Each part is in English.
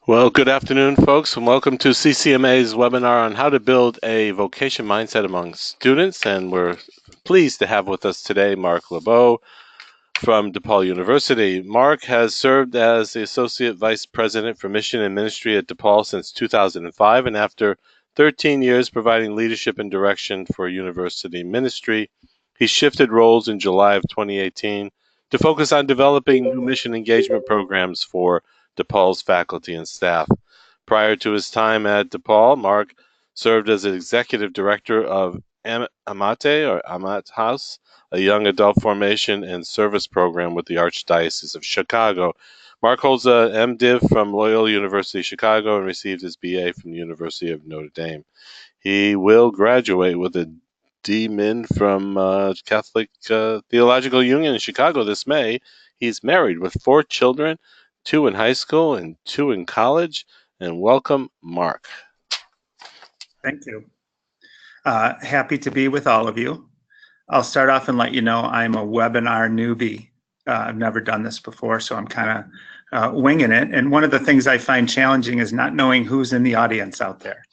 Well, good afternoon, folks, and welcome to CCMA's webinar on how to build a vocation mindset among students. And we're pleased to have with us today Mark Laboe from DePaul University. Mark has served as the Associate Vice President for Mission and Ministry at DePaul since 2005, and after 13 years providing leadership and direction for university ministry, he shifted roles in July of 2018 to focus on developing new mission engagement programs for DePaul's faculty and staff. Prior to his time at DePaul, Mark served as executive director of Amat House, a young adult formation and service program with the Archdiocese of Chicago. Mark holds a MDiv from Loyola University Chicago and received his BA from the University of Notre Dame. He will graduate with a D.Min from Catholic Theological Union in Chicago this May. He's married with 4 children, 2 in high school and 2 in college. And welcome, Mark. Thank you. Happy to be with all of you. I'll start off and let you know I'm a webinar newbie. I've never done this before, so I'm kind of winging it. And one of the things I find challenging is not knowing who's in the audience out there.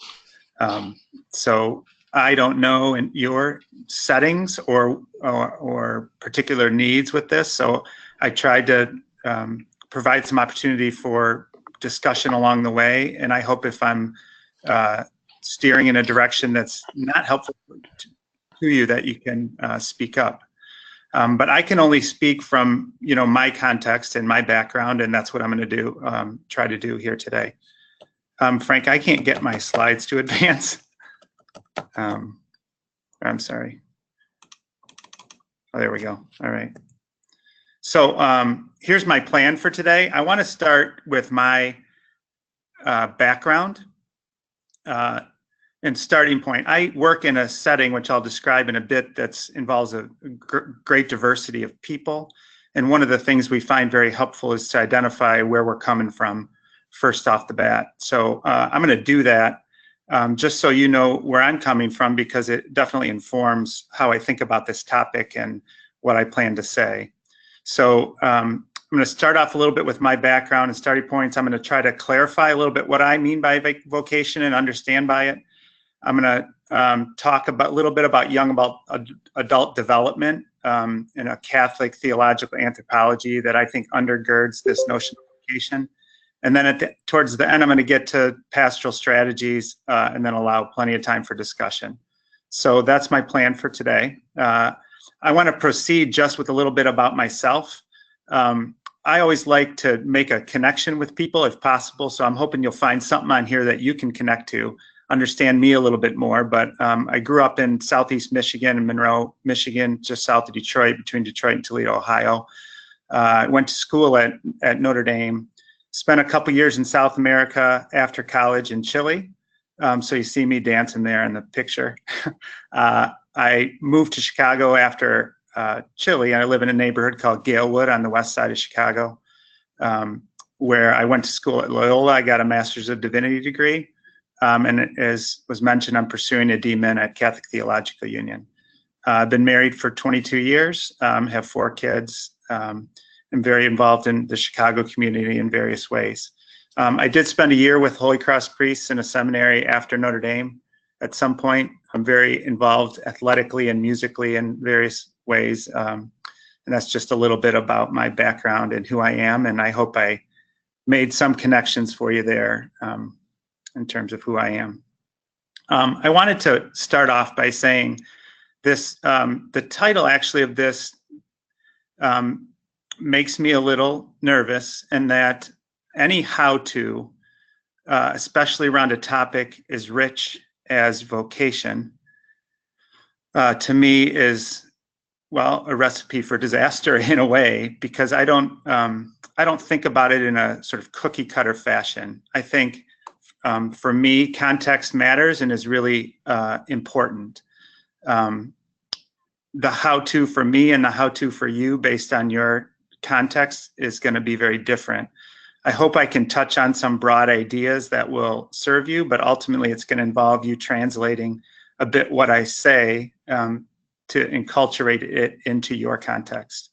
So I don't know in your settings or particular needs with this. So I tried to provide some opportunity for discussion along the way. And I hope if I'm steering in a direction that's not helpful to you, that you can speak up. But I can only speak from my context and my background, and that's what I'm going to do. Try to do here today. Frank, I can't get my slides to advance. I'm sorry. Oh, there we go. All right. So here's my plan for today. I want to start with my background and starting point. I work in a setting, which I'll describe in a bit, that involves a great diversity of people. And one of the things we find very helpful is to identify where we're coming from first off the bat. So I'm going to do that just so you know where I'm coming from, because it definitely informs how I think about this topic and what I plan to say. So I'm going to start off a little bit with my background and starting points. I'm going to try to clarify a little bit what I mean by vocation and understand by it. I'm going to talk a little bit about young adult development in a Catholic theological anthropology that I think undergirds this notion of vocation. And then towards the end, I'm going to get to pastoral strategies and then allow plenty of time for discussion. So that's my plan for today. I want to proceed just with a little bit about myself. I always like to make a connection with people if possible, so I'm hoping you'll find something on here that you can connect to, understand me a little bit more. But I grew up in Southeast Michigan, in Monroe, Michigan, just south of Detroit, between Detroit and Toledo, Ohio. I went to school at Notre Dame, spent a couple years in South America after college in Chile. So you see me dancing there in the picture. I moved to Chicago after Chile, and I live in a neighborhood called Galewood on the west side of Chicago, where I went to school at Loyola. I got a Master's of Divinity degree, and as was mentioned, I'm pursuing a D.Min at Catholic Theological Union. I've been married for 22 years, have 4 kids, and very involved in the Chicago community in various ways. I did spend a year with Holy Cross priests in a seminary after Notre Dame. At some point, I'm very involved athletically and musically in various ways. And that's just a little bit about my background and who I am. And I hope I made some connections for you there in terms of who I am. I wanted to start off by saying this, the title actually of this makes me a little nervous, and that any how-to, especially around a topic as rich as vocation, to me is, well, a recipe for disaster in a way, because I don't think about it in a sort of cookie cutter fashion. I think for me, context matters and is really important. The how-to for me and the how-to for you based on your context is going to be very different. I hope I can touch on some broad ideas that will serve you, but ultimately it's going to involve you translating a bit what I say to enculturate it into your context.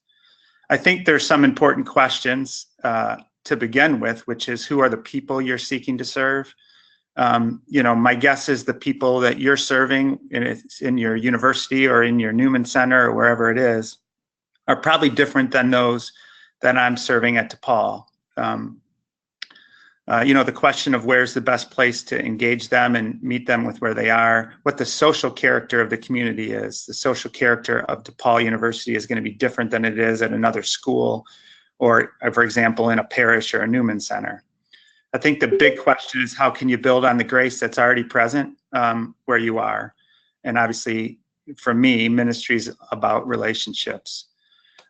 I think there's some important questions to begin with, which is who are the people you're seeking to serve. My guess is the people that you're serving in your university or in your Newman Center or wherever it is are probably different than those that I'm serving at DePaul. The question of where's the best place to engage them and meet them with where they are, what the social character of the community is. The social character of DePaul University is going to be different than it is at another school or, for example, in a parish or a Newman Center. I think the big question is how can you build on the grace that's already present where you are? And obviously, for me, ministry is about relationships.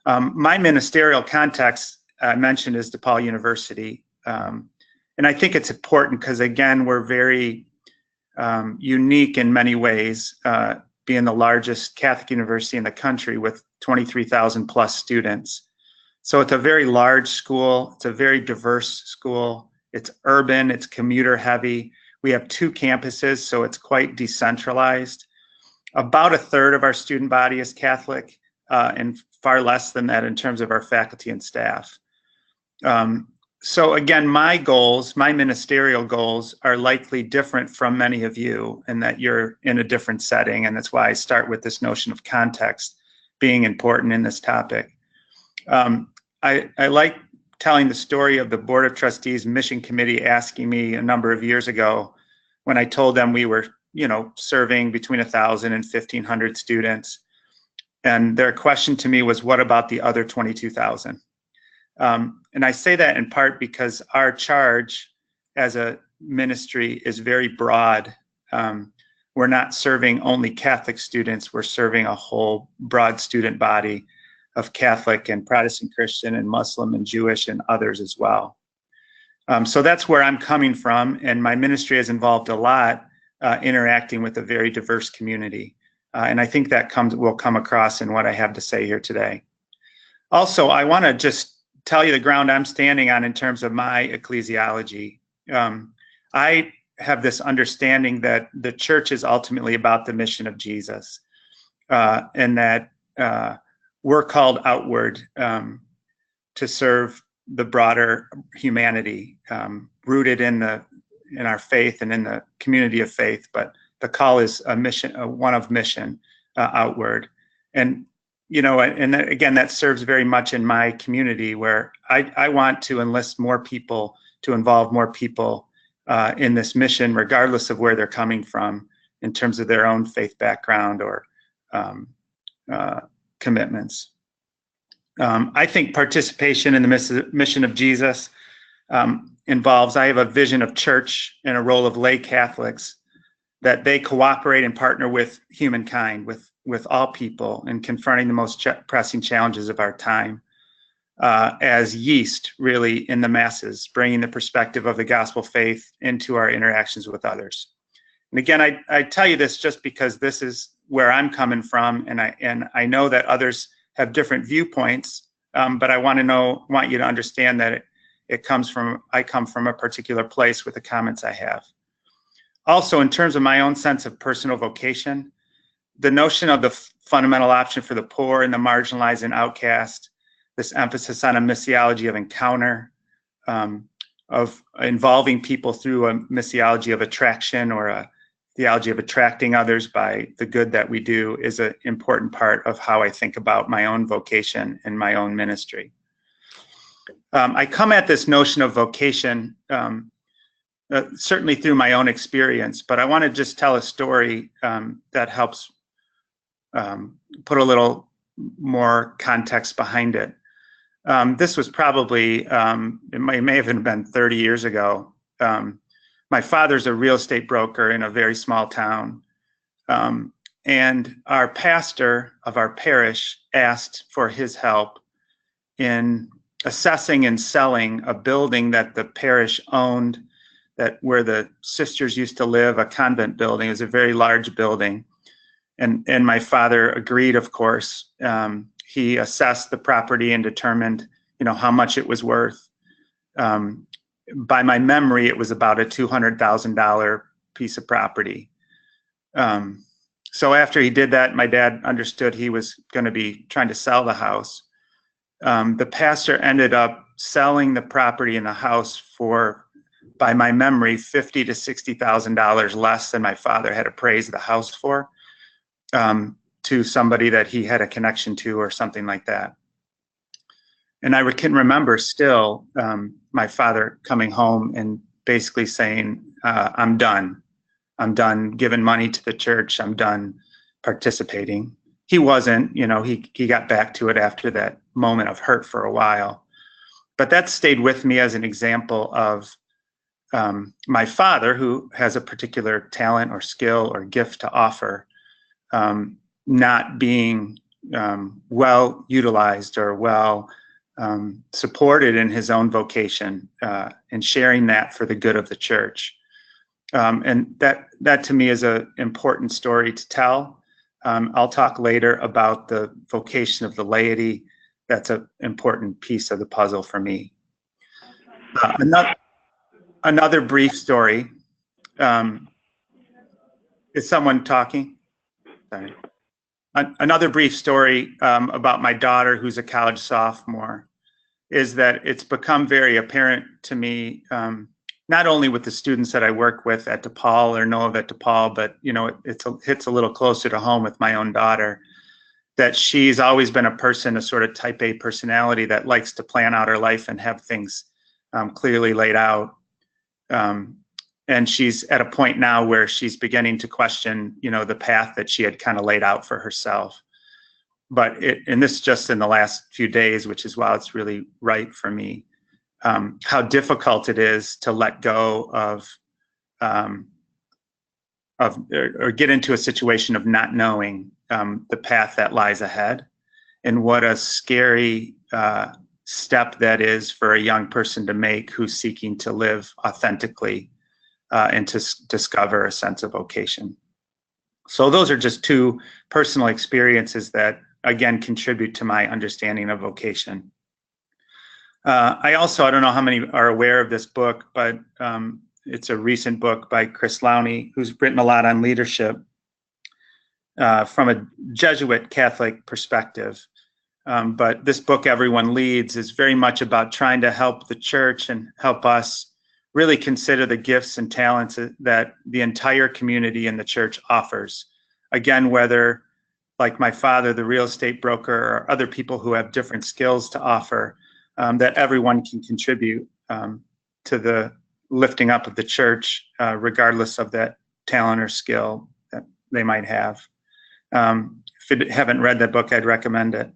My ministerial context I mentioned is DePaul University. And I think it's important because, again, we're very unique in many ways, being the largest Catholic university in the country with 23,000 plus students. So it's a very large school. It's a very diverse school. It's urban. It's commuter heavy. We have 2 campuses, so it's quite decentralized. About a third of our student body is Catholic, and far less than that in terms of our faculty and staff. So again, my ministerial goals are likely different from many of you in that you're in a different setting. And that's why I start with this notion of context being important in this topic. I like telling the story of the Board of Trustees Mission Committee asking me a number of years ago when I told them we were, serving between 1,000 and 1,500 students. And their question to me was, what about the other 22,000? And I say that in part because our charge as a ministry is very broad. We're not serving only Catholic students, we're serving a whole broad student body of Catholic and Protestant Christian and Muslim and Jewish and others as well. So that's where I'm coming from, and my ministry has involved a lot interacting with a very diverse community. And I think that will come across in what I have to say here today. Also, I want to just tell you the ground I'm standing on in terms of my ecclesiology. I have this understanding that the church is ultimately about the mission of Jesus, and that we're called outward to serve the broader humanity, rooted in our faith and in the community of faith. But the call is a mission, one of mission outward, and again, that serves very much in my community where I want to enlist more people, to involve more people in this mission, regardless of where they're coming from in terms of their own faith background or commitments. I think participation in the mission of Jesus involves, I have a vision of church and a role of lay Catholics, that they cooperate and partner with humankind, with all people in confronting the most pressing challenges of our time as yeast really in the masses, bringing the perspective of the gospel faith into our interactions with others. And again, I tell you this just because this is where I'm coming from, and I know that others have different viewpoints, but I want you to understand that I come from a particular place with the comments I have. Also, in terms of my own sense of personal vocation, the notion of the fundamental option for the poor and the marginalized and outcast, this emphasis on a missiology of encounter, of involving people through a missiology of attraction or a theology of attracting others by the good that we do, is an important part of how I think about my own vocation and my own ministry. I come at this notion of vocation certainly through my own experience, but I want to just tell a story that helps put a little more context behind it. This was probably, it may have been 30 years ago. My father's a real estate broker in a very small town. And our pastor of our parish asked for his help in assessing and selling a building that the parish owned, where the sisters used to live, a convent building. It was a very large building. And my father agreed, of course. He assessed the property and determined, how much it was worth. By my memory, it was about a $200,000 piece of property. So after he did that, my dad understood he was going to be trying to sell the house. The pastor ended up selling the property in the house for, by my memory, $50,000 to $60,000 less than my father had appraised the house for, to somebody that he had a connection to or something like that. And I can remember still my father coming home and basically saying, I'm done. I'm done giving money to the church. I'm done participating. He wasn't, he got back to it after that moment of hurt for a while. But that stayed with me as an example of my father, who has a particular talent or skill or gift to offer, not being well utilized or well supported in his own vocation, and sharing that for the good of the church. And that to me is an important story to tell. I'll talk later about the vocation of the laity. That's an important piece of the puzzle for me. Another brief story. Is someone talking? Sorry. Another brief story about my daughter, who's a college sophomore, is that it's become very apparent to me, not only with the students that I work with at DePaul or know of at DePaul, but it hits a little closer to home with my own daughter, that she's always been a person, a sort of type A personality that likes to plan out her life and have things clearly laid out. And she's at a point now where she's beginning to question, the path that she had kind of laid out for herself. But and this just in the last few days, which is why it's really right for me, how difficult it is to let go of or get into a situation of not knowing the path that lies ahead, and what a scary step that is for a young person to make who's seeking to live authentically and to discover a sense of vocation. So those are just two personal experiences that, again, contribute to my understanding of vocation. I don't know how many are aware of this book, but it's a recent book by Chris Lowney, who's written a lot on leadership from a Jesuit Catholic perspective. But this book, Everyone Leads, is very much about trying to help the church and help us really consider the gifts and talents that the entire community in the church offers. Again, whether, like my father, the real estate broker, or other people who have different skills to offer, that everyone can contribute to the lifting up of the church, regardless of that talent or skill that they might have. If you haven't read that book, I'd recommend it.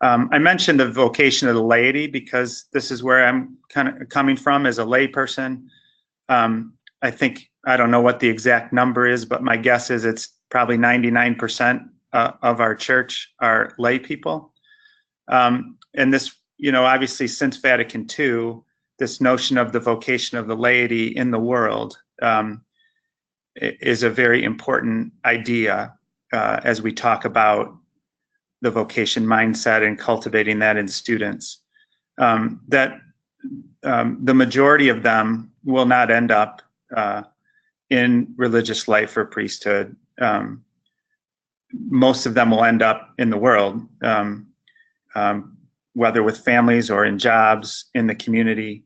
I mentioned the vocation of the laity because this is where I'm kind of coming from as a lay person. I don't know what the exact number is, but my guess is it's probably 99% of our church are lay people. And this, obviously since Vatican II, this notion of the vocation of the laity in the world is a very important idea as we talk about the vocation mindset and cultivating that in students. That the majority of them will not end up in religious life or priesthood. Most of them will end up in the world, whether with families or in jobs in the community.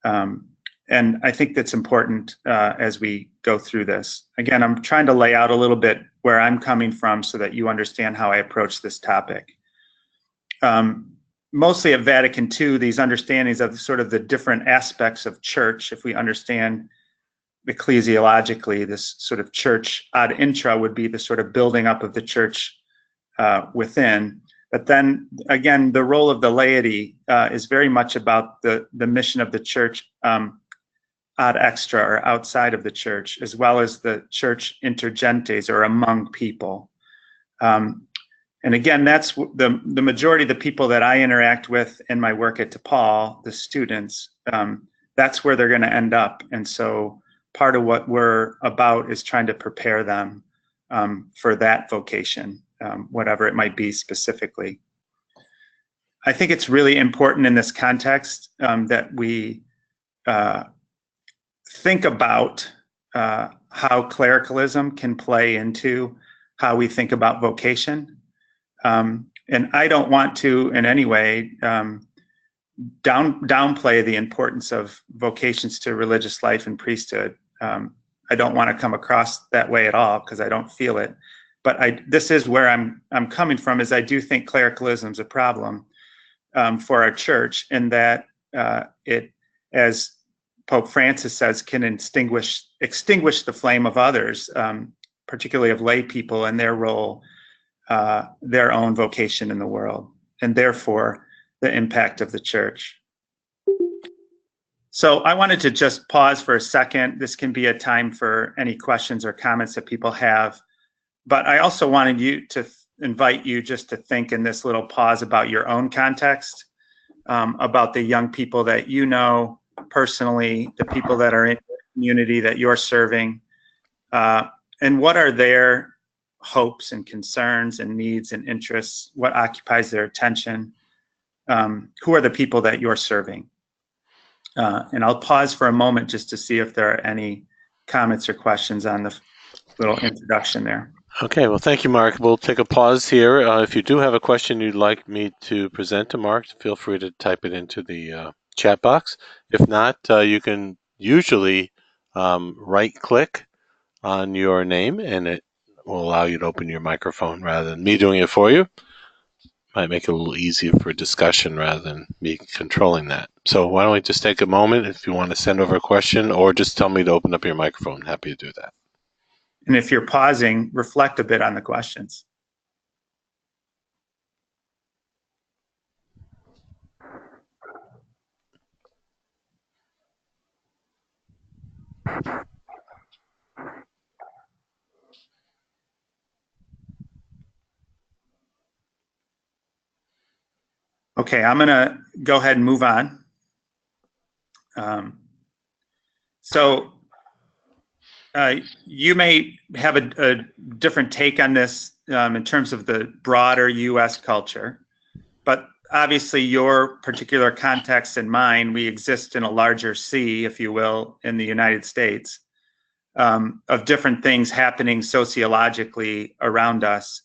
And I think that's important as we go through this. Again, I'm trying to lay out a little bit where I'm coming from so that you understand how I approach this topic. Mostly at Vatican II, these understandings of sort of the different aspects of church, if we understand ecclesiologically, this sort of church ad intra would be the sort of building up of the church within. But then again, the role of the laity is very much about the mission of the church ad extra, or outside of the church, as well as the church inter gentes, or among people. And again, that's the majority of the people that I interact with in my work at DePaul, the students, that's where they're going to end up. And so part of what we're about is trying to prepare them for that vocation, whatever it might be specifically. I think it's really important in this context that we think about how clericalism can play into how we think about vocation. And I don't want to in any way downplay the importance of vocations to religious life and priesthood. I don't want to come across that way at all, because I don't feel it. But this is where I'm coming from, is I do think clericalism is a problem for our church, in that it, as Pope Francis says, can extinguish the flame of others, particularly of lay people and their role, their own vocation in the world, and therefore the impact of the church. So I wanted to just pause for a second. This can be a time for any questions or comments that people have, but I also wanted to invite you just to think in this little pause about your own context, about the young people that you know personally, the people that are in the community that you're serving, and what are their hopes and concerns and needs and interests, what occupies their attention, who are the people that you're serving. And I'll pause for a moment just to see if there are any comments or questions on the little introduction there. Okay, well, thank you, Mark. We'll take a pause here. If you do have a question you'd like me to present to Mark, feel free to type it into the chat box. If not, you can usually right-click on your name, and it will allow you to open your microphone rather than me doing it for you. Might make it a little easier for discussion rather than me controlling that. So why don't we just take a moment if you want to send over a question, or just tell me to open up your microphone. Happy to do that. And if you're pausing, reflect a bit on the questions. Okay, I'm going to go ahead and move on. You may have a different take on this in terms of the broader U.S. culture, but obviously your particular context and mine, we exist in a larger sea, if you will, in the United States, of different things happening sociologically around us.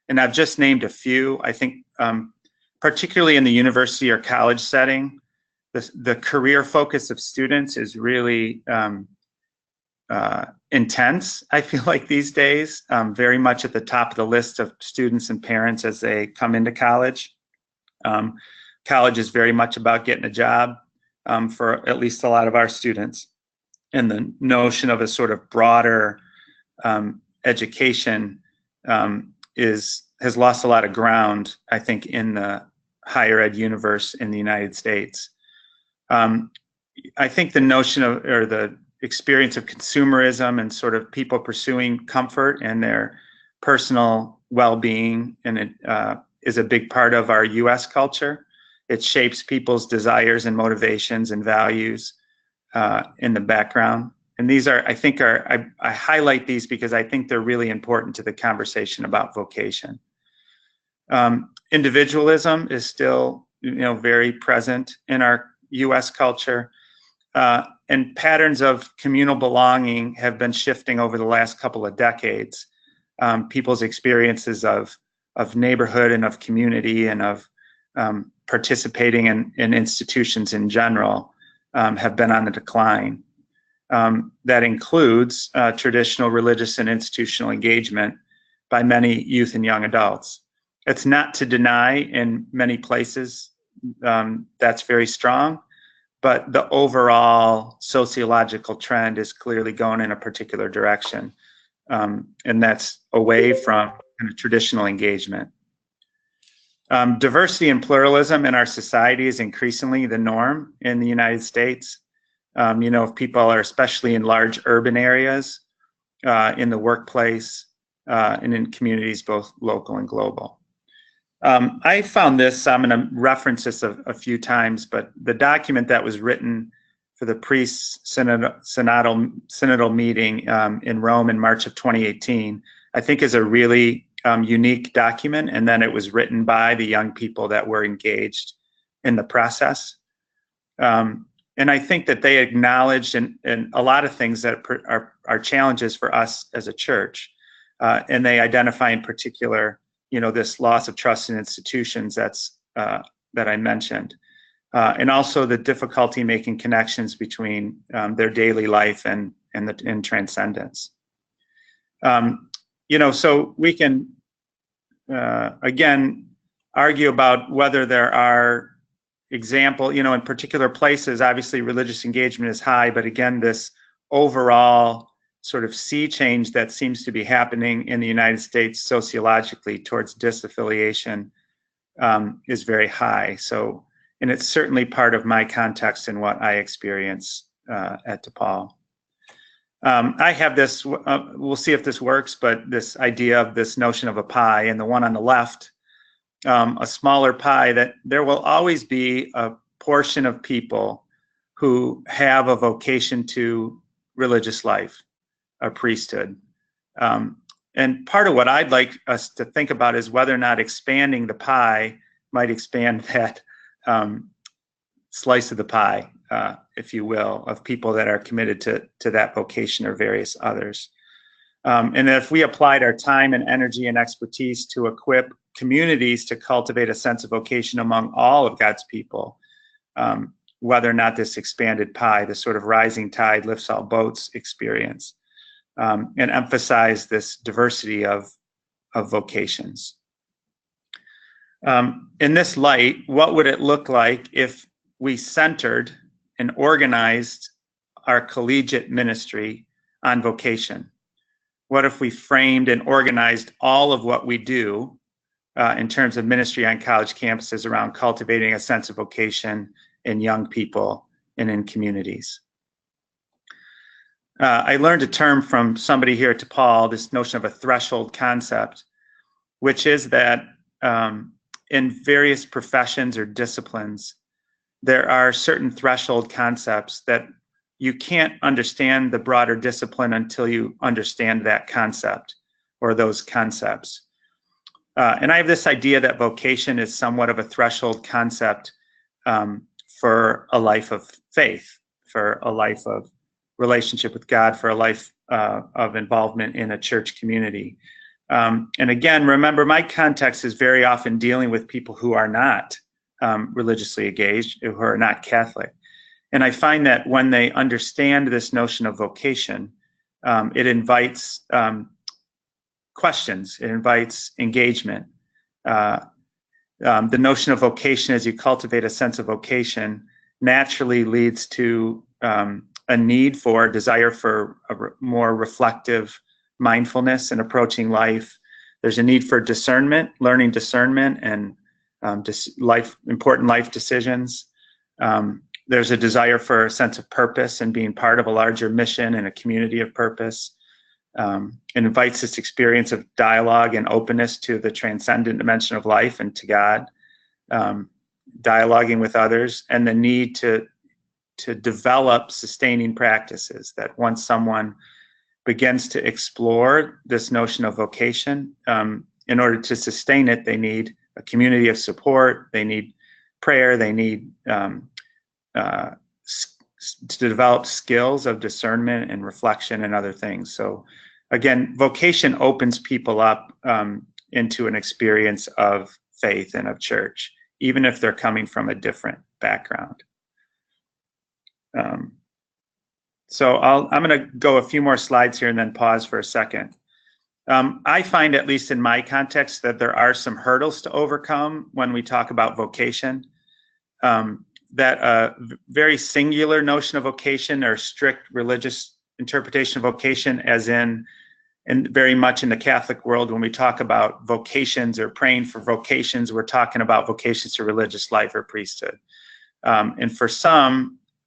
And I've just named a few. I think particularly in the university or college setting, the career focus of students is really intense, I feel like, these days, very much at the top of the list of students and parents as they come into college. College is very much about getting a job for at least a lot of our students. And the notion of a sort of broader education has lost a lot of ground, I think, in the higher ed universe in the United States. I think the notion of, or the experience of consumerism and sort of people pursuing comfort and their personal well-being, and it is a big part of our U.S. culture. It shapes people's desires and motivations and values in the background. And these are, I think, I highlight these because I think they're really important to the conversation about vocation. Individualism is still, very present in our U.S. culture, and patterns of communal belonging have been shifting over the last couple of decades. People's experiences of neighborhood and of community and of participating in institutions in general have been on the decline. That includes traditional religious and institutional engagement by many youth and young adults. It's not to deny in many places that's very strong, but the overall sociological trend is clearly going in a particular direction, and that's away from kind of traditional engagement. Diversity and pluralism in our society is increasingly the norm in the United States. If people are, especially in large urban areas, in the workplace, and in communities both local and global. I found this, I'm going to reference this a few times, but the document that was written for the Pre-Synodal meeting in Rome in March of 2018, I think is a really unique document, and then it was written by the young people that were engaged in the process. And I think that they acknowledged in a lot of things that are challenges for us as a church, and they identify in particular, this loss of trust in institutions that I mentioned. and also the difficulty making connections between their daily life and transcendence. So we can, again, argue about whether there are example, in particular places, obviously religious engagement is high, but again, this overall sort of sea change that seems to be happening in the United States sociologically towards disaffiliation is very high. So, and it's certainly part of my context and what I experience at DePaul. I have this, we'll see if this works, but this idea of this notion of a pie, and the one on the left, a smaller pie, that there will always be a portion of people who have a vocation to religious life, a priesthood. And part of what I'd like us to think about is whether or not expanding the pie might expand that slice of the pie, if you will, of people that are committed to that vocation or various others. And if we applied our time and energy and expertise to equip communities to cultivate a sense of vocation among all of God's people, whether or not this expanded pie, this sort of rising tide lifts all boats experience, and emphasize this diversity of vocations. In this light, what would it look like if we centered and organized our collegiate ministry on vocation? What if we framed and organized all of what we do in terms of ministry on college campuses around cultivating a sense of vocation in young people and in communities? I learned a term from somebody here at DePaul, this notion of a threshold concept, which is that in various professions or disciplines, there are certain threshold concepts that you can't understand the broader discipline until you understand that concept or those concepts. And I have this idea that vocation is somewhat of a threshold concept for a life of faith, for a life of relationship with God, for a life of involvement in a church community. And again, remember, my context is very often dealing with people who are not religiously engaged, who are not Catholic. And I find that when they understand this notion of vocation, it invites questions, it invites engagement. The notion of vocation, as you cultivate a sense of vocation, naturally leads to a need for, a desire for a more reflective mindfulness in approaching life. There's a need for discernment, learning discernment and important life decisions. There's a desire for a sense of purpose and being part of a larger mission and a community of purpose. It invites this experience of dialogue and openness to the transcendent dimension of life and to God, dialoguing with others, and the need to develop sustaining practices, that once someone begins to explore this notion of vocation, in order to sustain it, they need a community of support, they need prayer, they need to develop skills of discernment and reflection and other things. So again, vocation opens people up into an experience of faith and of church, even if they're coming from a different background. So I'm going to go a few more slides here and then pause for a second. I find, at least in my context, that there are some hurdles to overcome when we talk about vocation. That a very singular notion of vocation, or strict religious interpretation of vocation, as in very much in the Catholic world, when we talk about vocations or praying for vocations, we're talking about vocations to religious life or priesthood. And for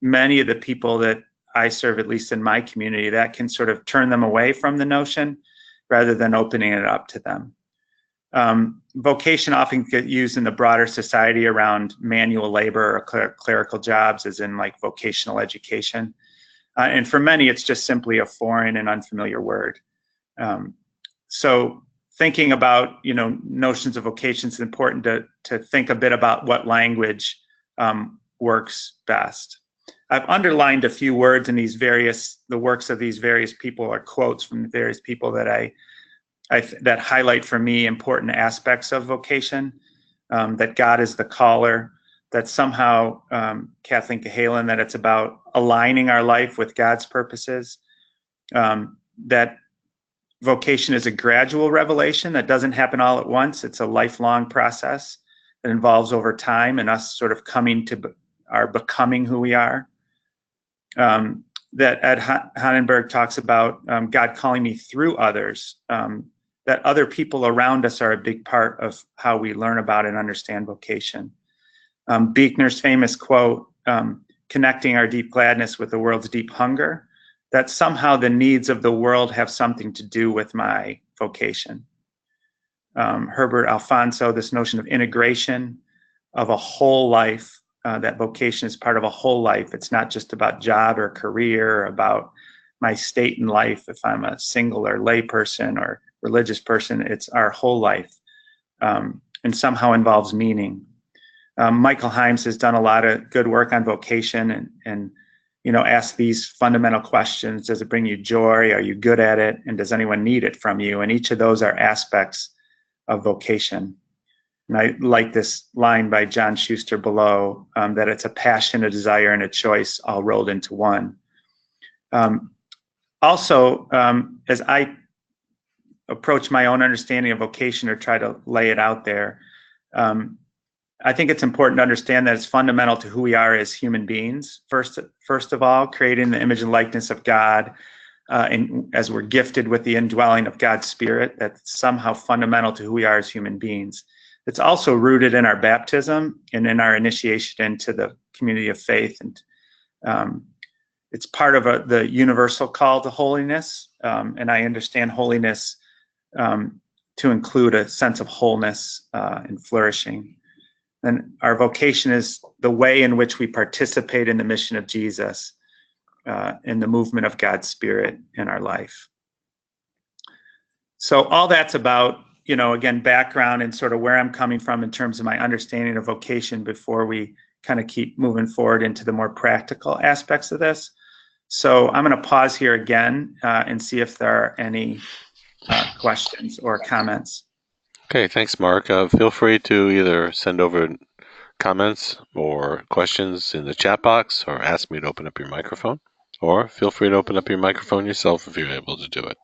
many of the people that I serve, at least in my community, that can sort of turn them away from the notion rather than opening it up to them. Vocation often gets used in the broader society around manual labor or clerical jobs, as in like vocational education. And for many, it's just simply a foreign and unfamiliar word. So thinking about, notions of vocation, is important to think a bit about what language works best. I've underlined a few words in the works of these various people, or quotes from the various people that that highlight for me important aspects of vocation, that God is the caller, that somehow, Kathleen Cahalan, that it's about aligning our life with God's purposes, that vocation is a gradual revelation that doesn't happen all at once. It's a lifelong process that involves over time and us sort of coming to our becoming who we are. That Ed Hannenberg talks about God calling me through others, that other people around us are a big part of how we learn about and understand vocation. Buechner's famous quote, connecting our deep gladness with the world's deep hunger, that somehow the needs of the world have something to do with my vocation. Herbert Alfonso, this notion of integration of a whole life, that vocation is part of a whole life. It's not just about job or career, or about my state in life, if I'm a single or lay person or religious person. It's our whole life, and somehow involves meaning. Michael Himes has done a lot of good work on vocation and ask these fundamental questions. Does it bring you joy? Are you good at it? And does anyone need it from you? And each of those are aspects of vocation. And I like this line by John Schuster below, that it's a passion, a desire, and a choice all rolled into one. Also, as I approach my own understanding of vocation or try to lay it out there, I think it's important to understand that it's fundamental to who we are as human beings. First of all, creating the image and likeness of God, and as we're gifted with the indwelling of God's Spirit, that's somehow fundamental to who we are as human beings. It's also rooted in our baptism and in our initiation into the community of faith. And it's part of the universal call to holiness. And I understand holiness to include a sense of wholeness and flourishing. And our vocation is the way in which we participate in the mission of Jesus, in the movement of God's Spirit in our life. So all that's about, again, background and sort of where I'm coming from in terms of my understanding of vocation before we kind of keep moving forward into the more practical aspects of this. So I'm going to pause here again and see if there are any questions or comments. Okay, thanks, Mark. Feel free to either send over comments or questions in the chat box or ask me to open up your microphone, or feel free to open up your microphone yourself if you're able to do it.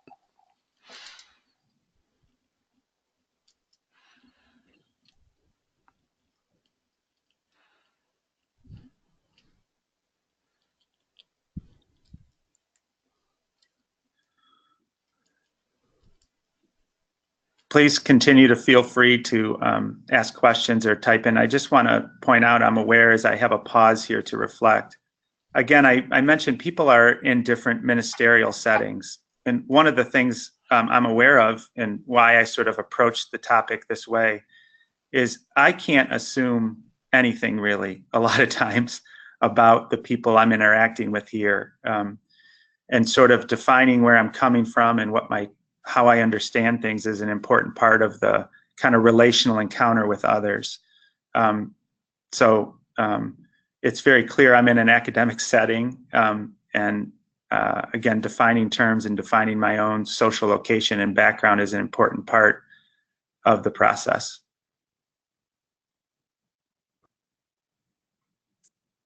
Please continue to feel free to ask questions or type in. I just want to point out, I'm aware as I have a pause here to reflect. Again, I mentioned people are in different ministerial settings. And one of the things I'm aware of and why I sort of approach the topic this way is I can't assume anything really a lot of times about the people I'm interacting with here, and sort of defining where I'm coming from and how I understand things is an important part of the kind of relational encounter with others. It's very clear I'm in an academic setting, and again, defining terms and defining my own social location and background is an important part of the process.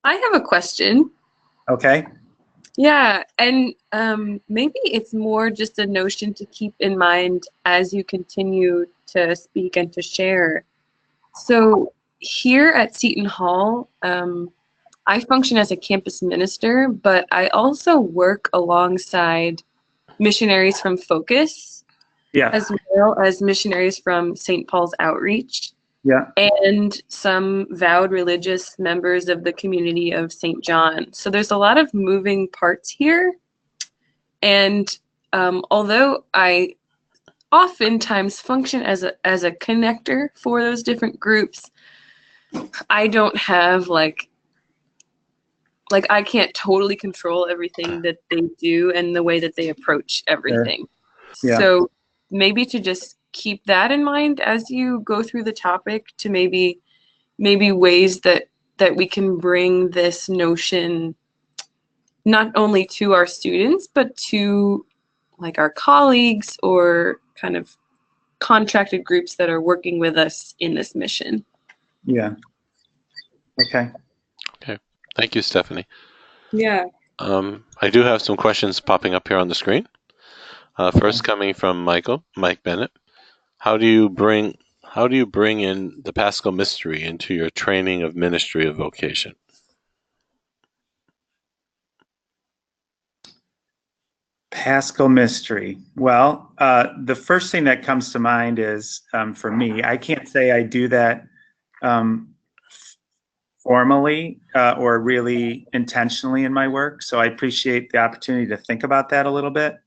I have a question. Okay. Yeah, and maybe it's more just a notion to keep in mind as you continue to speak and to share. So here at Seton Hall, I function as a campus minister, but I also work alongside missionaries from Focus, as well as missionaries from St. Paul's Outreach, and some vowed religious members of the community of St. John. So there's a lot of moving parts here. And although I oftentimes function as a connector for those different groups, I don't have like I can't totally control everything that they do and the way that they approach everything. So maybe to just keep that in mind as you go through the topic, to maybe ways that we can bring this notion not only to our students, but to like our colleagues or kind of contracted groups that are working with us in this mission. Yeah. Okay. Okay. Thank you, Stephanie. Yeah. I do have some questions popping up here on the screen. First, coming from Mike Bennett. How do you bring in the Paschal mystery into your training of ministry of vocation? Paschal mystery. Well, the first thing that comes to mind is, for me, I can't say I do that formally or really intentionally in my work. So I appreciate the opportunity to think about that a little bit.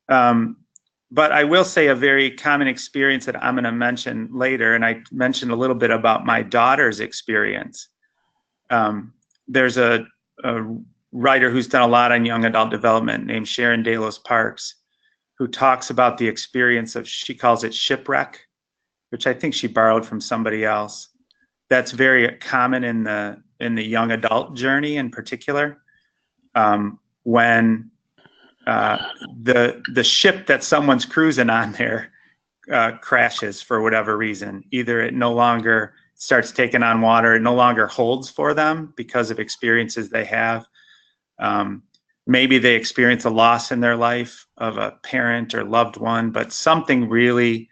But I will say a very common experience that I'm going to mention later, and I mentioned a little bit about my daughter's experience. There's a writer who's done a lot on young adult development named Sharon Delos Parks, who talks about the experience of, she calls it shipwreck, which I think she borrowed from somebody else. That's very common in the young adult journey in particular, when the ship that someone's cruising on there crashes for whatever reason. Either it no longer starts taking on water, it no longer holds for them because of experiences they have. Maybe they experience a loss in their life of a parent or loved one, but something really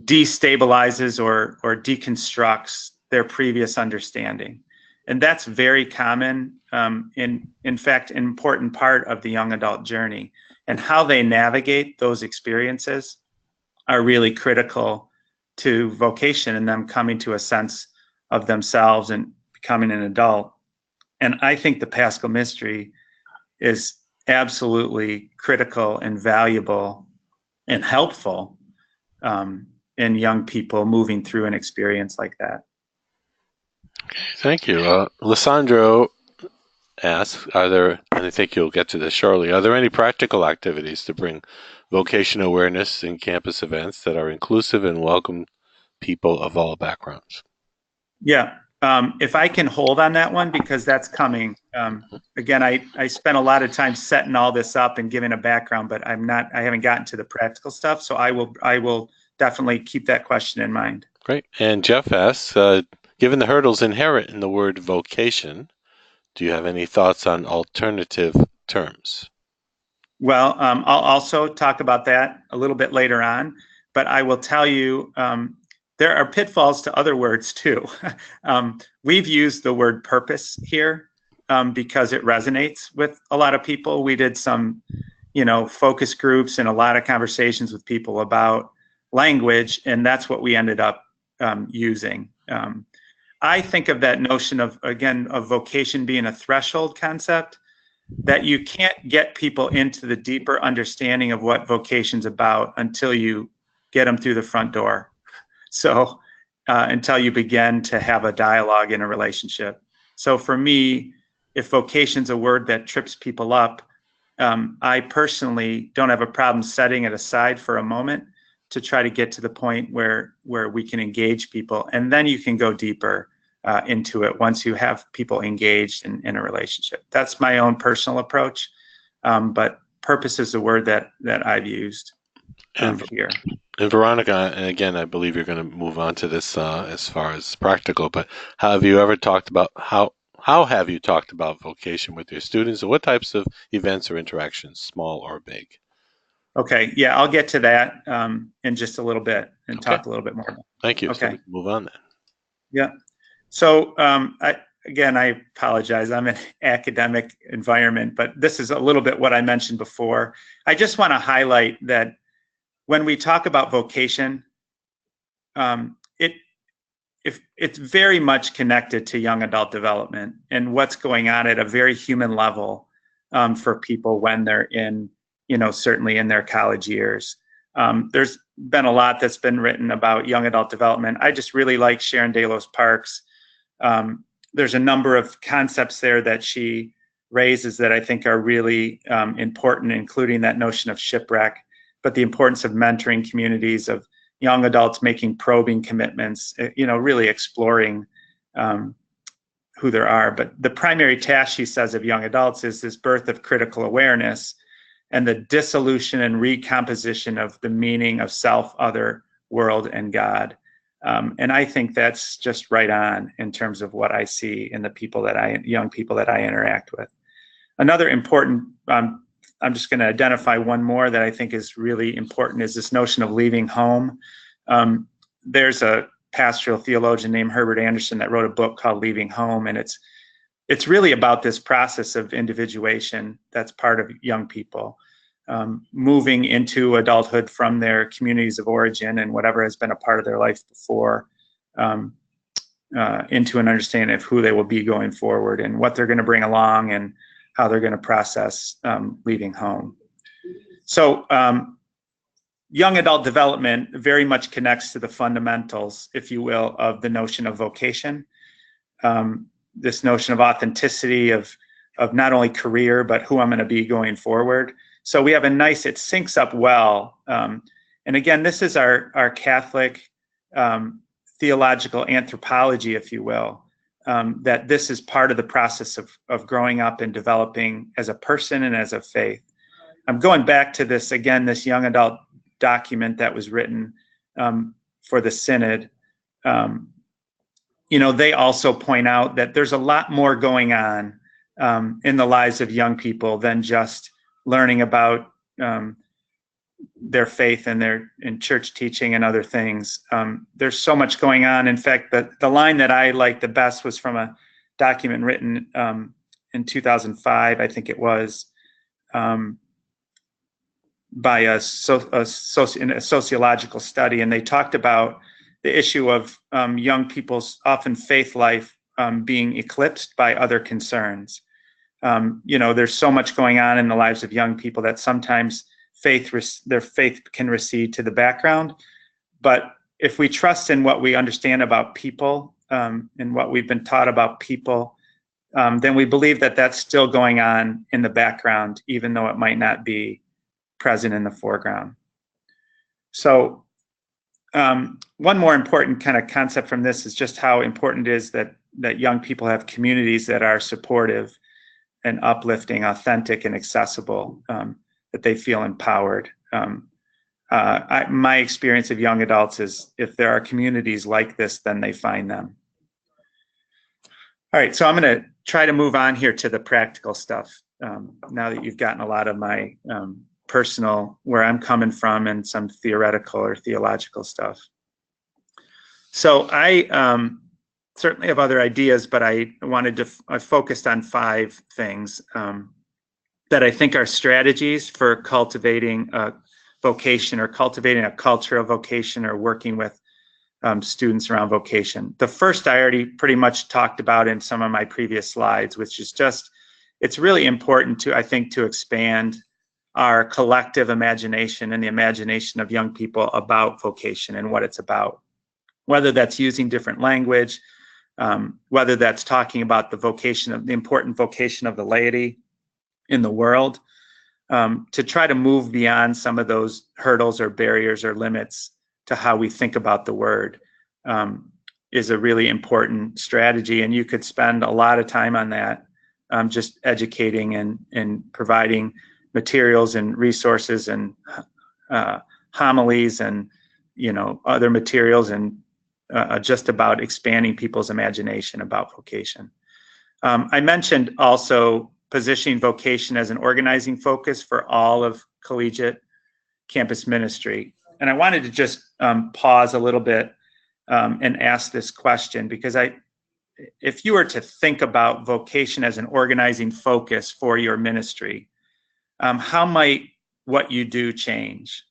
destabilizes or deconstructs their previous understanding. And that's very common, in fact, an important part of the young adult journey. And how they navigate those experiences are really critical to vocation and them coming to a sense of themselves and becoming an adult. And I think the Paschal mystery is absolutely critical and valuable and helpful in young people moving through an experience like that. Thank you. Lissandro asks, and I think you'll get to this shortly, are there any practical activities to bring vocation awareness in campus events that are inclusive and welcome people of all backgrounds? Yeah, if I can hold on that one, because that's coming. Again, I spent a lot of time setting all this up and giving a background, but I haven't gotten to the practical stuff. So I will definitely keep that question in mind. Great. And Jeff asks, given the hurdles inherent in the word vocation, do you have any thoughts on alternative terms? Well, I'll also talk about that a little bit later on, but I will tell you there are pitfalls to other words too. We've used the word purpose here because it resonates with a lot of people. We did some, focus groups and a lot of conversations with people about language, and that's what we ended up using. I think of that notion of vocation being a threshold concept, that you can't get people into the deeper understanding of what vocation's about until you get them through the front door. So until you begin to have a dialogue in a relationship. So for me, if vocation's a word that trips people up, I personally don't have a problem setting it aside for a moment to try to get to the point where we can engage people, and then you can go deeper into it once you have people engaged in a relationship. That's my own personal approach, but purpose is the word that I've used here. And Veronica, and again, I believe you're going to move on to this as far as practical, but have you ever talked about how have you talked about vocation with your students, and what types of events or interactions, small or big? Okay, yeah, I'll get to that in just a little bit and talk a little bit more. Thank you. Okay. So we can move on then. Yeah. So I apologize. I'm in an academic environment, but this is a little bit what I mentioned before. I just want to highlight that when we talk about vocation, it's very much connected to young adult development and what's going on at a very human level for people when they're in, certainly in their college years. There's been a lot that's been written about young adult development. I just really like Sharon Delos Parks. There's a number of concepts there that she raises that I think are really important, including that notion of shipwreck, but the importance of mentoring communities, of young adults making probing commitments, really exploring who they are. But the primary task, she says, of young adults is this birth of critical awareness and the dissolution and recomposition of the meaning of self, other, world, and God. And I think that's just right on in terms of what I see in the young people that I interact with. Another important, I'm just going to identify one more that I think is really important, is this notion of leaving home. There's a pastoral theologian named Herbert Anderson that wrote a book called Leaving Home, and it's really about this process of individuation that's part of young people, moving into adulthood from their communities of origin and whatever has been a part of their life before, into an understanding of who they will be going forward and what they're going to bring along and how they're going to process leaving home. So young adult development very much connects to the fundamentals, if you will, of the notion of vocation. This notion of authenticity of not only career, but who I'm going to be going forward. So we have it syncs up well. And again, this is our Catholic theological anthropology, if you will, that this is part of the process of growing up and developing as a person and as a faith. I'm going back to this, again, this young adult document that was written for the Synod. They also point out that there's a lot more going on in the lives of young people than just learning about their faith and in church teaching and other things. There's so much going on. In fact, the line that I liked the best was from a document written in 2005, I think it was, by a sociological study, and they talked about the issue of young people's often faith life being eclipsed by other concerns. There's so much going on in the lives of young people that sometimes their faith can recede to the background. But if we trust in what we understand about people and what we've been taught about people, then we believe that that's still going on in the background, even though it might not be present in the foreground. So one more important kind of concept from this is just how important it is that young people have communities that are supportive and uplifting, authentic, and accessible, that they feel empowered. My experience of young adults is if there are communities like this, then they find them. All right, so I'm going to try to move on here to the practical stuff now that you've gotten a lot of my personal, where I'm coming from, and some theoretical or theological stuff. So I certainly have other ideas, but I focused on 5 things that I think are strategies for cultivating a vocation, or cultivating a culture of vocation, or working with students around vocation. The first I already pretty much talked about in some of my previous slides, which is just, it's really important to, I think, to expand our collective imagination and the imagination of young people about vocation and what it's about. Whether that's using different language, whether that's talking about the important vocation of the laity in the world, to try to move beyond some of those hurdles or barriers or limits to how we think about the word, is a really important strategy. And you could spend a lot of time on that, just educating and providing materials and resources and homilies and other materials, and just about expanding people's imagination about vocation. I mentioned also positioning vocation as an organizing focus for all of collegiate campus ministry. And I wanted to just pause a little bit and ask this question, because if you were to think about vocation as an organizing focus for your ministry, how might what you do change?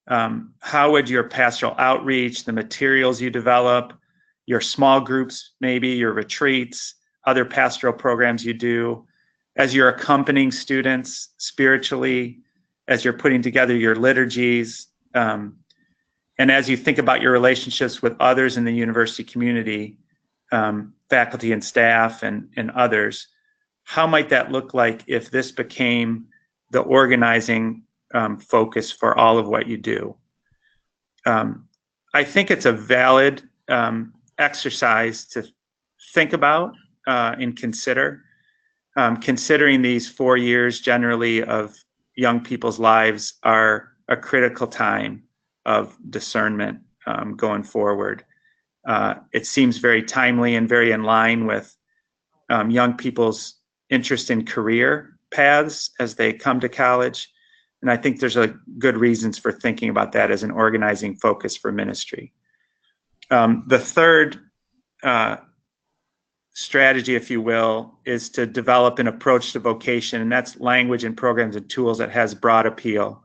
How would your pastoral outreach, the materials you develop, your small groups, maybe your retreats, other pastoral programs you do, as you're accompanying students spiritually, as you're putting together your liturgies, and as you think about your relationships with others in the university community, faculty and staff and others, how might that look like if this became the organizing focus for all of what you do? I think it's a valid exercise to think about and consider. Considering these 4 years generally of young people's lives are a critical time of discernment going forward. It seems very timely and very in line with young people's interest in career paths as they come to college. And I think there's good reasons for thinking about that as an organizing focus for ministry. The third strategy, if you will, is to develop an approach to vocation, and that's language and programs and tools that has broad appeal.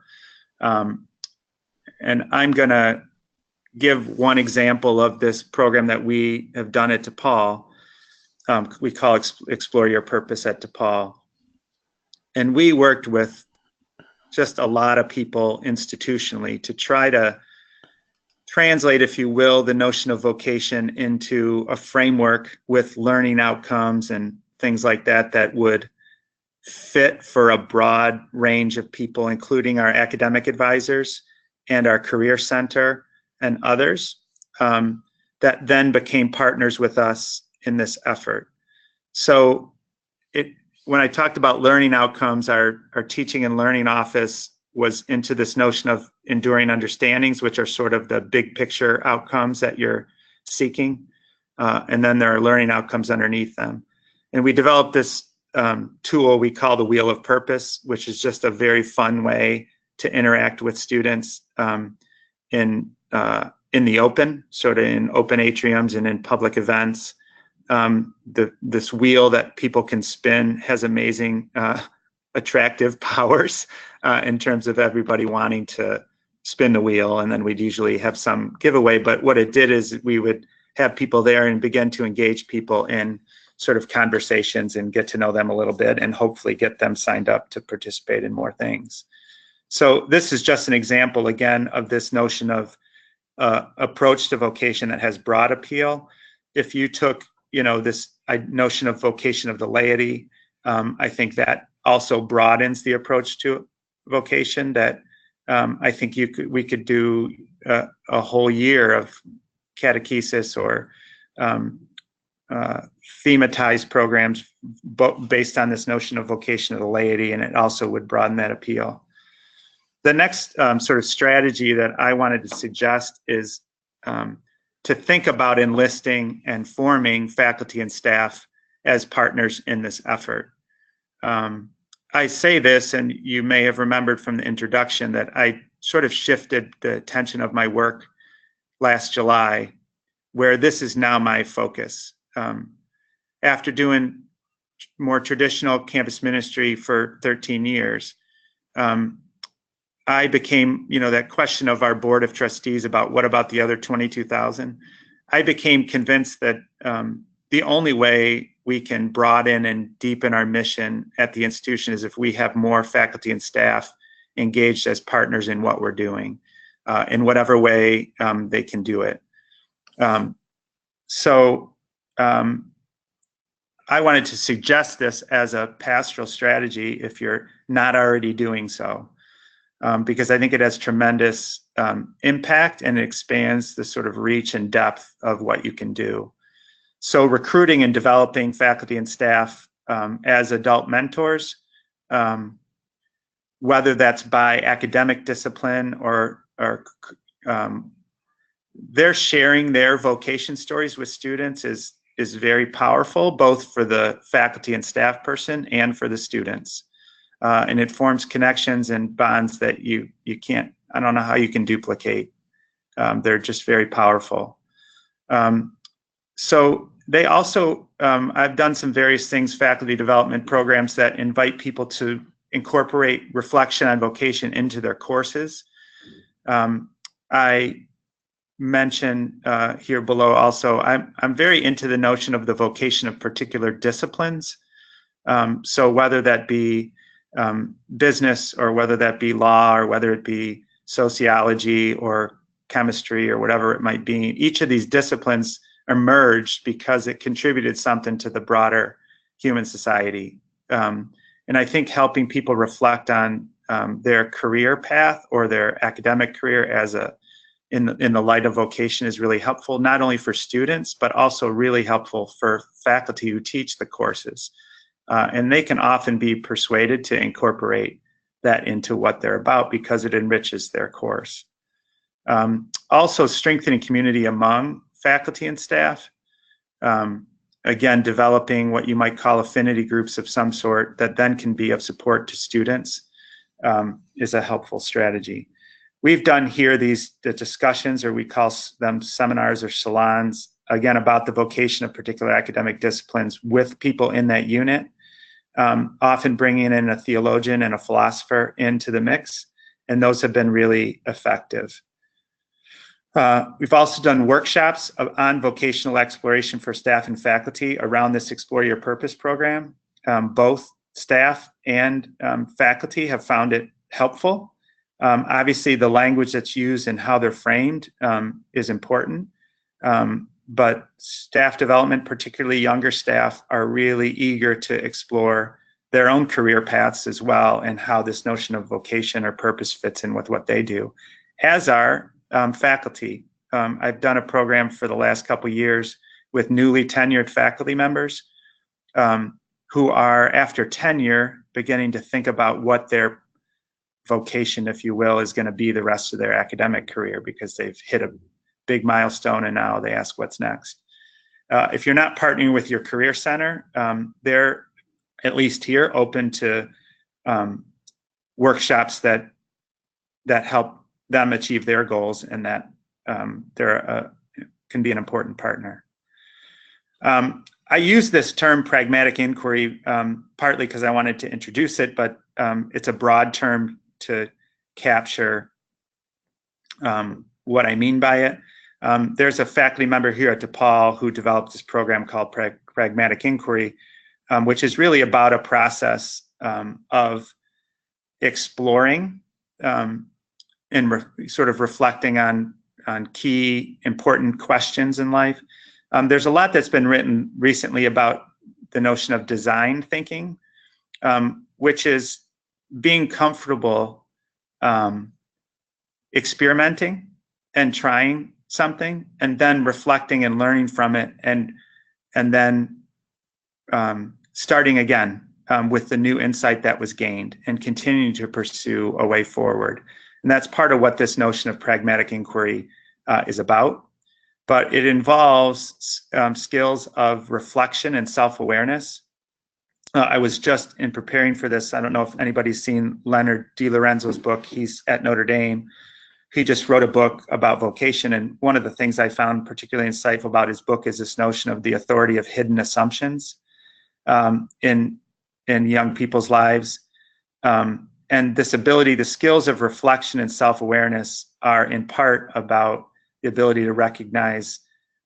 And I'm going to give one example of this program that we have done at DePaul. We call Explore Your Purpose at DePaul. And we worked with just a lot of people institutionally to try to translate, if you will, the notion of vocation into a framework with learning outcomes and things like that that would fit for a broad range of people, including our academic advisors and our career center and others, that then became partners with us in this effort. So when I talked about learning outcomes, our teaching and learning office was into this notion of enduring understandings, which are sort of the big picture outcomes that you're seeking. And then there are learning outcomes underneath them. And we developed this tool we call the Wheel of Purpose, which is just a very fun way to interact with students in the open, sort of in open atriums and in public events. This wheel that people can spin has amazing attractive powers in terms of everybody wanting to spin the wheel, and then we'd usually have some giveaway. But what it did is we would have people there and begin to engage people in sort of conversations and get to know them a little bit and hopefully get them signed up to participate in more things. So this is just an example, again, of this notion of approach to vocation that has broad appeal. If you took, this notion of vocation of the laity, I think that also broadens the approach to vocation. That I think we could do a whole year of catechesis or thematized programs based on this notion of vocation of the laity, and it also would broaden that appeal. The next sort of strategy that I wanted to suggest is to think about enlisting and forming faculty and staff as partners in this effort. I say this, and you may have remembered from the introduction that I sort of shifted the attention of my work last July, where this is now my focus. After doing more traditional campus ministry for 13 years, I became, that question of our board of trustees about what about the other 22,000? I became convinced that the only way we can broaden and deepen our mission at the institution is if we have more faculty and staff engaged as partners in what we're doing, in whatever way they can do it. So I wanted to suggest this as a pastoral strategy if you're not already doing so. Because I think it has tremendous impact and it expands the sort of reach and depth of what you can do. So recruiting and developing faculty and staff as adult mentors, whether that's by academic discipline or they're sharing their vocation stories with students is very powerful, both for the faculty and staff person and for the students. And it forms connections and bonds that you can't, I don't know how you can duplicate. They're just very powerful. So they also, I've done some various things, faculty development programs that invite people to incorporate reflection on vocation into their courses. I mention here below also, I'm very into the notion of the vocation of particular disciplines. So whether that be business or whether that be law or whether it be sociology or chemistry or whatever it might be, each of these disciplines emerged because it contributed something to the broader human society. And I think helping people reflect on their career path or their academic career as in the light of vocation is really helpful, not only for students, but also really helpful for faculty who teach the courses. And they can often be persuaded to incorporate that into what they're about because it enriches their course. Also, strengthening community among faculty and staff. Again, developing what you might call affinity groups of some sort that then can be of support to students is a helpful strategy. We've done here the discussions, or we call them seminars or salons, again, about the vocation of particular academic disciplines with people in that unit, often bringing in a theologian and a philosopher into the mix, and those have been really effective. We've also done workshops on vocational exploration for staff and faculty around this Explore Your Purpose program. Both staff and faculty have found it helpful. Obviously, the language that's used and how they're framed is important, but staff development, particularly younger staff, are really eager to explore their own career paths as well, and how this notion of vocation or purpose fits in with what they do, as are faculty. I've done a program for the last couple years with newly tenured faculty members who are, after tenure, beginning to think about what their vocation, if you will, is going to be the rest of their academic career, because they've hit a big milestone and now they ask what's next. If you're not partnering with your career center, they're, at least here, open to workshops that help them achieve their goals, and that can be an important partner. I use this term pragmatic inquiry partly because I wanted to introduce it, but it's a broad term to capture what I mean by it. There's a faculty member here at DePaul who developed this program called Pragmatic Inquiry, which is really about a process of exploring and sort of reflecting on key important questions in life. There's a lot that's been written recently about the notion of design thinking, which is being comfortable experimenting and trying something, and then reflecting and learning from it, and then starting again with the new insight that was gained, and continuing to pursue a way forward. And that's part of what this notion of pragmatic inquiry is about. But it involves skills of reflection and self-awareness. I was just, in preparing for this, I don't know if anybody's seen Leonard DiLorenzo's book. He's at Notre Dame. He just wrote a book about vocation, and one of the things I found particularly insightful about his book is this notion of the authority of hidden assumptions in young people's lives. And this ability, the skills of reflection and self-awareness are in part about the ability to recognize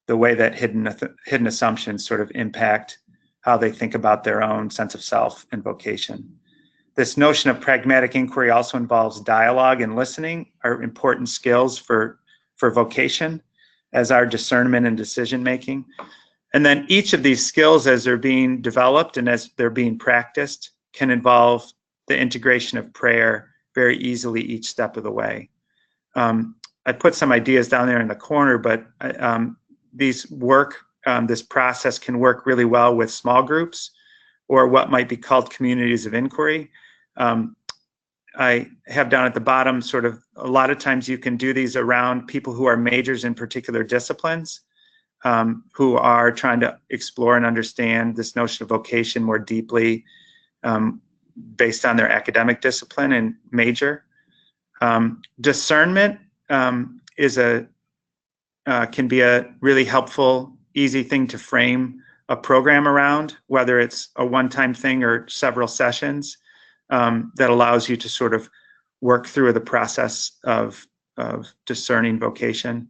the way that hidden assumptions sort of impact how they think about their own sense of self and vocation. This notion of pragmatic inquiry also involves dialogue and listening, are important skills for vocation, as are discernment and decision making. And then each of these skills, as they're being developed and as they're being practiced, can involve the integration of prayer very easily each step of the way. I put some ideas down there in the corner, but this process can work really well with small groups, or what might be called communities of inquiry. I have down at the bottom sort of, a lot of times you can do these around people who are majors in particular disciplines, who are trying to explore and understand this notion of vocation more deeply based on their academic discipline and major. Discernment can be a really helpful, easy thing to frame a program around, whether it's a one-time thing or several sessions, that allows you to sort of work through the process of discerning vocation.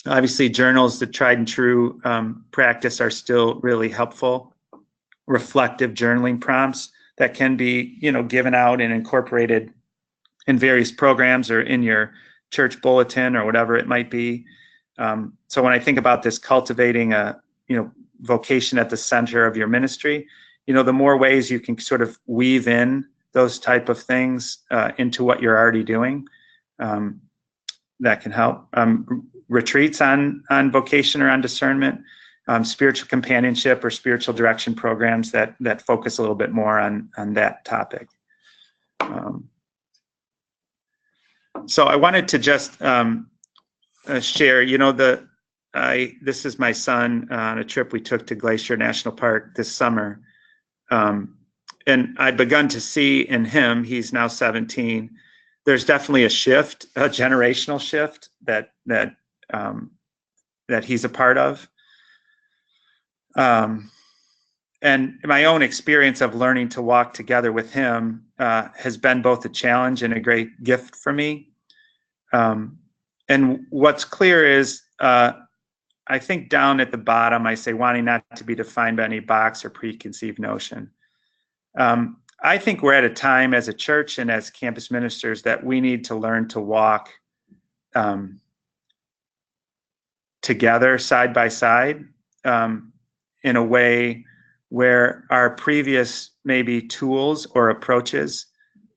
Obviously, journals, the tried and true practice, are still really helpful. Reflective journaling prompts that can be, given out and incorporated in various programs or in your church bulletin or whatever it might be. So when I think about this, cultivating a, vocation at the center of your ministry, the more ways you can sort of weave in those type of things into what you're already doing, that can help. Retreats on vocation or on discernment, spiritual companionship or spiritual direction programs that focus a little bit more on that topic. So I wanted to just share, this is my son on a trip we took to Glacier National Park this summer. And I'd begun to see in him, he's now 17, there's definitely a shift, a generational shift that he's a part of. And my own experience of learning to walk together with him has been both a challenge and a great gift for me. And what's clear is, I think down at the bottom, I say wanting not to be defined by any box or preconceived notion. I think we're at a time as a church and as campus ministers that we need to learn to walk together, side by side, in a way where our previous maybe tools or approaches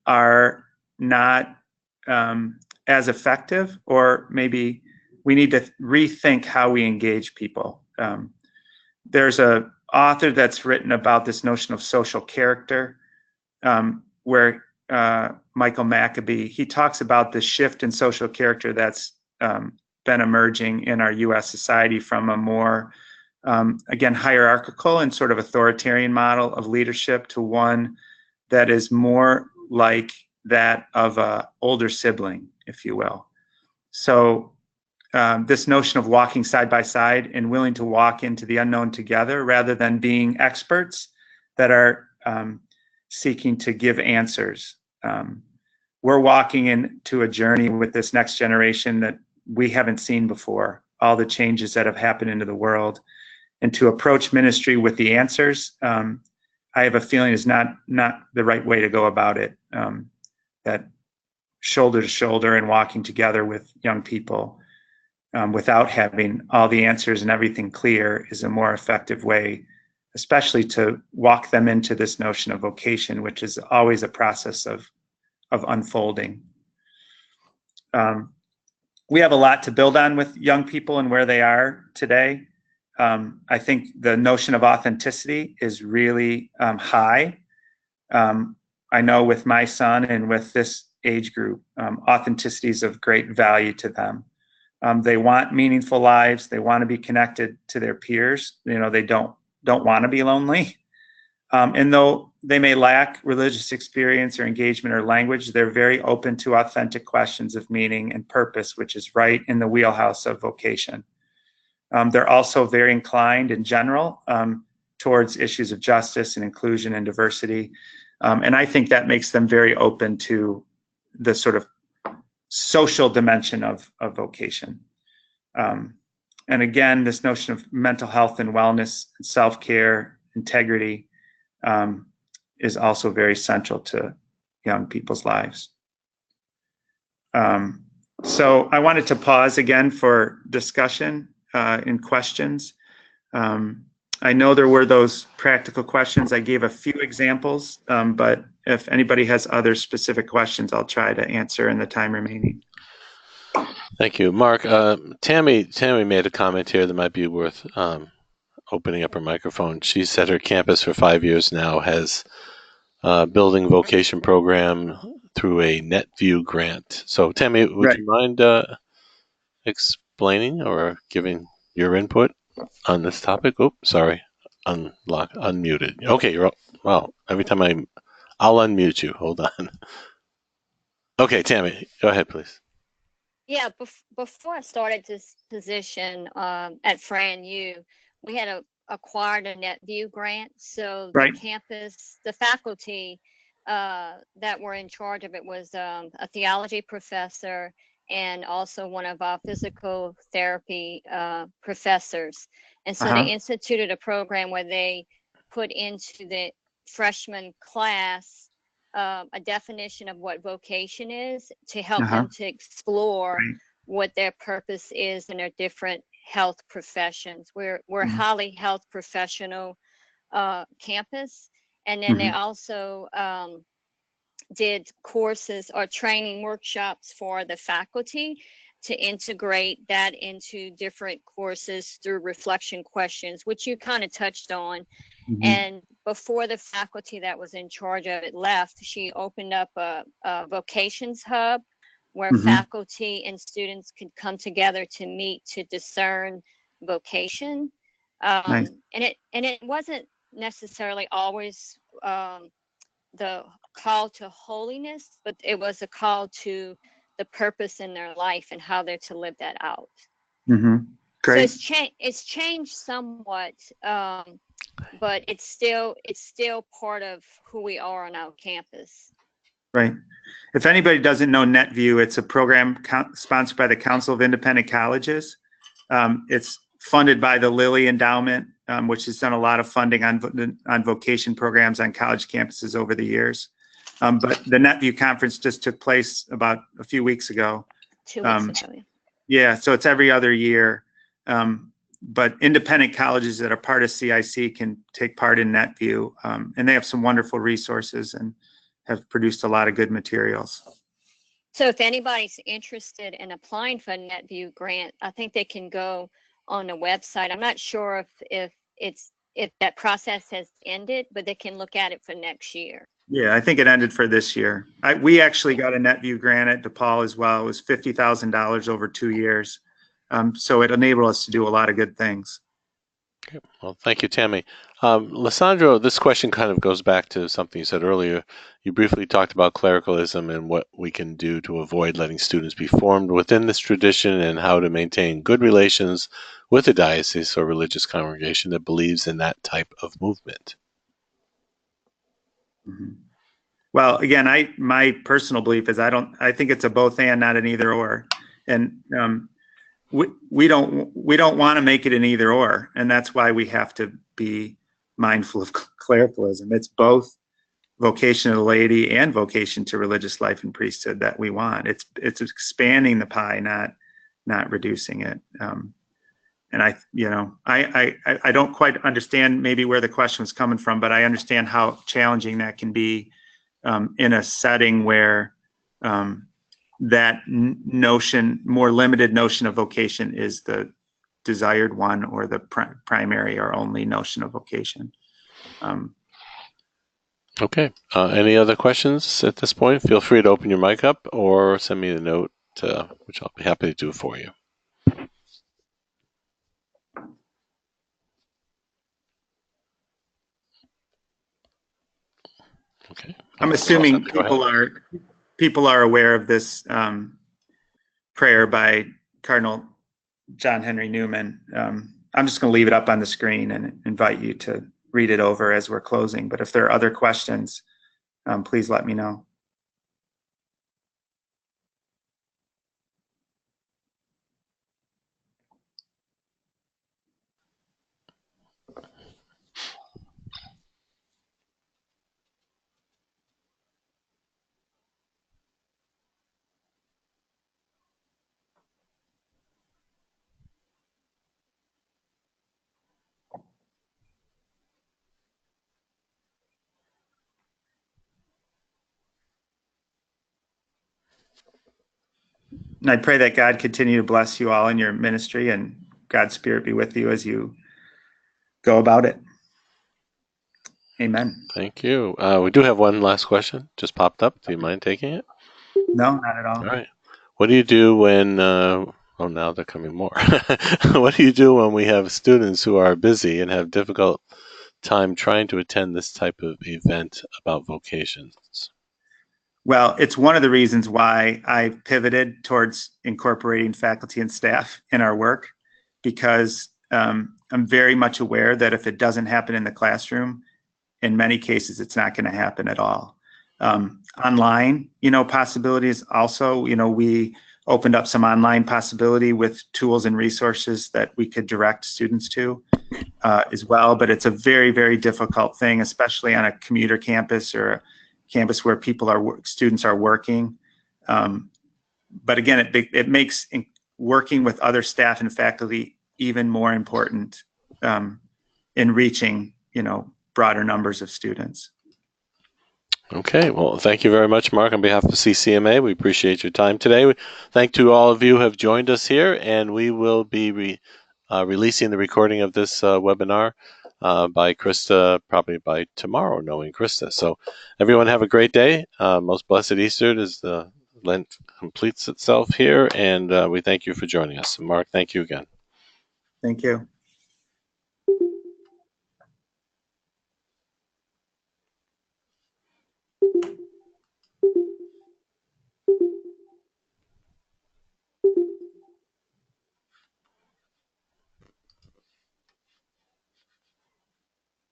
are not as effective, or maybe we need to rethink how we engage people. There's an author that's written about this notion of social character, where Michael Maccabee, he talks about the shift in social character that's been emerging in our U.S. society from a more, again, hierarchical and sort of authoritarian model of leadership to one that is more like that of an older sibling, if you will. So this notion of walking side by side and willing to walk into the unknown together rather than being experts that are seeking to give answers. We're walking into a journey with this next generation that we haven't seen before, all the changes that have happened into the world. And to approach ministry with the answers, I have a feeling is not the right way to go about it. That shoulder to shoulder and walking together with young people without having all the answers and everything clear is a more effective way, especially to walk them into this notion of vocation, which is always a process of unfolding. We have a lot to build on with young people and where they are today. I think the notion of authenticity is really high. I know with my son and with this age group, authenticity is of great value to them. They want meaningful lives. They want to be connected to their peers. You know, they don't want to be lonely. And though they may lack religious experience or engagement or language, they're very open to authentic questions of meaning and purpose, which is right in the wheelhouse of vocation. They're also very inclined in general towards issues of justice and inclusion and diversity. And I think that makes them very open to the sort of social dimension of vocation. And again, this notion of mental health and wellness, self-care, integrity is also very central to young people's lives. So I wanted to pause again for discussion and questions. I know there were those practical questions. I gave a few examples, but if anybody has other specific questions, I'll try to answer in the time remaining. Thank you, Mark. Tammy made a comment here that might be worth opening up her microphone. She said her campus for 5 years now has building vocation program through a NetView grant. So Tammy, would you mind explaining or giving your input on this topic? Oops, sorry. Unmuted. Okay, well, every time I'll unmute you. Hold on. Okay, Tammy, go ahead, please. Yeah, before I started this position at Fran U, we had acquired a NetView grant. So the campus, the faculty that were in charge of it was a theology professor and also one of our physical therapy professors. And so they instituted a program where they put into the freshman class a definition of what vocation is to help them to explore what their purpose is in their different health professions. We're highly health professional campus. And then they also did courses or training workshops for the faculty to integrate that into different courses through reflection questions, which you kind of touched on. And before the faculty that was in charge of it left, she opened up a Vocations hub where faculty and students could come together to meet, to discern Vocation. Nice. And it wasn't necessarily always the call to holiness, but it was a call to the purpose in their life and how they're to live that out. Mm-hmm. Great. So it's changed somewhat, but it's still part of who we are on our campus. Right. If anybody doesn't know NetView, it's a program sponsored by the Council of Independent Colleges. It's funded by the Lilly Endowment, which has done a lot of funding on vocation programs on college campuses over the years. But the NetView conference just took place about a few weeks ago. 2 weeks ago. Yeah, so it's every other year. But independent colleges that are part of CIC can take part in NetView, and they have some wonderful resources and have produced a lot of good materials. So if anybody's interested in applying for a NetView grant, I think they can go on the website. I'm not sure if that process has ended, but they can look at it for next year. Yeah, I think it ended for this year. We actually got a NetView grant at DePaul as well. It was $50,000 over 2 years. So it enabled us to do a lot of good things. Okay. Well, thank you, Tammy. Lissandro, this question kind of goes back to something you said earlier. You briefly talked about clericalism and what we can do to avoid letting students be formed within this tradition and how to maintain good relations with a diocese or religious congregation that believes in that type of movement. Mm-hmm. Well, again, my personal belief is I think it's a both and, not an either or. And we don't want to make it an either or, and that's why we have to be mindful of clericalism. It's both vocation to the laity and vocation to religious life and priesthood that we want. It's expanding the pie, not reducing it. And I don't quite understand maybe where the question was coming from, but I understand how challenging that can be in a setting where that more limited notion of vocation is the desired one, or the primary or only notion of vocation. Okay. Any other questions at this point? Feel free to open your mic up or send me a note, which I'll be happy to do for you. Okay. I'm assuming people are aware of this prayer by Cardinal John Henry Newman. I'm just going to leave it up on the screen and invite you to read it over as we're closing. But if there are other questions, please let me know. And I pray that God continue to bless you all in your ministry, and God's Spirit be with you as you go about it. Amen. Thank you. We do have one last question just popped up. Do you mind taking it? No, not at all. All right. What do you do when, oh, now they're coming more. What do you do when we have students who are busy and have difficult time trying to attend this type of event about vocations? Well, it's one of the reasons why I pivoted towards incorporating faculty and staff in our work, because I'm very much aware that if it doesn't happen in the classroom, in many cases, it's not going to happen at all. Online, possibilities also, we opened up some online possibility with tools and resources that we could direct students to as well. But it's a very, very difficult thing, especially on a commuter campus or a campus where students are working. But again, it makes working with other staff and faculty even more important in reaching, broader numbers of students. Okay, well, thank you very much, Mark. On behalf of CCMA, we appreciate your time today. Thank to all of you who have joined us here, and we will be releasing the recording of this webinar by Krista, probably by tomorrow, knowing Krista. So everyone have a great day. Most blessed Easter as the Lent completes itself here, and we thank you for joining us. And Mark, thank you again. Thank you.